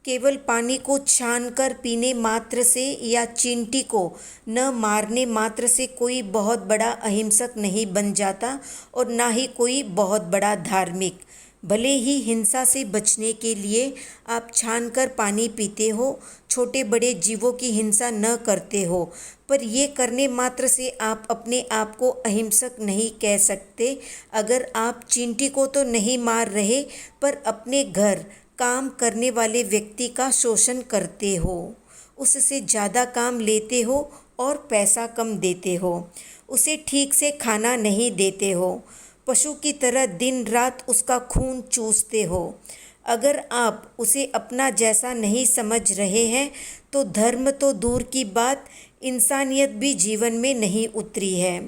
केवल पानी को छानकर पीने मात्र से या चींटी को न मारने मात्र से कोई बहुत बड़ा अहिंसक नहीं बन जाता और ना ही कोई बहुत बड़ा धार्मिक। भले ही हिंसा से बचने के लिए आप छानकर पानी पीते हो, छोटे बड़े जीवों की हिंसा न करते हो, पर ये करने मात्र से आप अपने आप को अहिंसक नहीं कह सकते। अगर आप चींटी को तो नहीं मार रहे, पर अपने घर काम करने वाले व्यक्ति का शोषण करते हो, उससे ज़्यादा काम लेते हो और पैसा कम देते हो, उसे ठीक से खाना नहीं देते हो, पशु की तरह दिन रात उसका खून चूसते हो। अगर आप उसे अपना जैसा नहीं समझ रहे हैं तो धर्म तो दूर की बात, इंसानियत भी जीवन में नहीं उतरी है।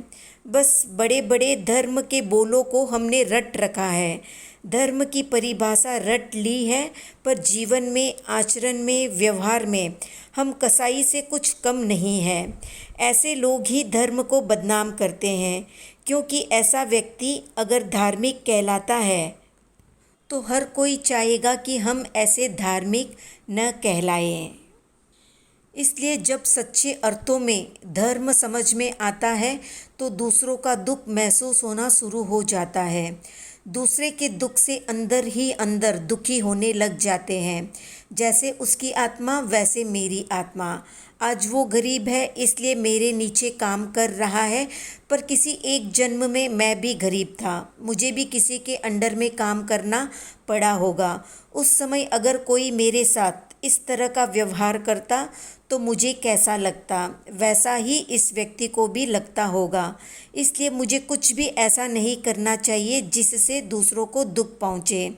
बस बड़े बड़े धर्म के बोलों को हमने रट रखा है, धर्म की परिभाषा रट ली है, पर जीवन में, आचरण में, व्यवहार में हम कसाई से कुछ कम नहीं हैं। ऐसे लोग ही धर्म को बदनाम करते हैं, क्योंकि ऐसा व्यक्ति अगर धार्मिक कहलाता है तो हर कोई चाहेगा कि हम ऐसे धार्मिक न कहलाएं। इसलिए जब सच्चे अर्थों में धर्म समझ में आता है तो दूसरों का दुख महसूस होना शुरू हो जाता है। दूसरे के दुख से अंदर ही अंदर दुखी होने लग जाते हैं। जैसे उसकी आत्मा वैसे मेरी आत्मा। आज वो गरीब है इसलिए मेरे नीचे काम कर रहा है, पर किसी एक जन्म में मैं भी गरीब था, मुझे भी किसी के अंडर में काम करना पड़ा होगा। उस समय अगर कोई मेरे साथ इस तरह का व्यवहार करता तो मुझे कैसा लगता, वैसा ही इस व्यक्ति को भी लगता होगा। इसलिए मुझे कुछ भी ऐसा नहीं करना चाहिए जिससे दूसरों को दुख पहुँचे।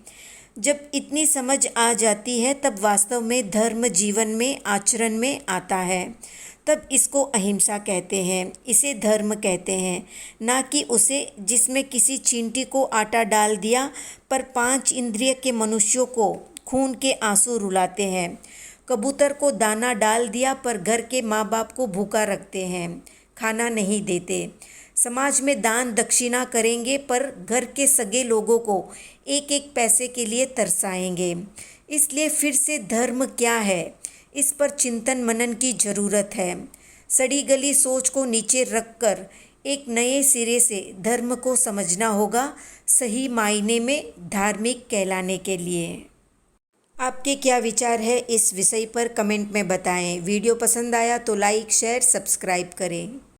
जब इतनी समझ आ जाती है तब वास्तव में धर्म जीवन में, आचरण में आता है। तब इसको अहिंसा कहते हैं, इसे धर्म कहते हैं, ना कि उसे जिसमें किसी चींटी को आटा डाल दिया पर 5 इंद्रिय के मनुष्यों को खून के आंसू रुलाते हैं। कबूतर को दाना डाल दिया पर घर के माँ बाप को भूखा रखते हैं, खाना नहीं देते। समाज में दान दक्षिणा करेंगे पर घर के सगे लोगों को एक एक पैसे के लिए तरसाएंगे। इसलिए फिर से धर्म क्या है, इस पर चिंतन मनन की ज़रूरत है। सड़ी गली सोच को नीचे रखकर एक नए सिरे से धर्म को समझना होगा, सही मायने में धार्मिक कहलाने के लिए। आपके क्या विचार है इस विषय पर कमेंट में बताएं। वीडियो पसंद आया तो लाइक, शेयर, सब्सक्राइब करें।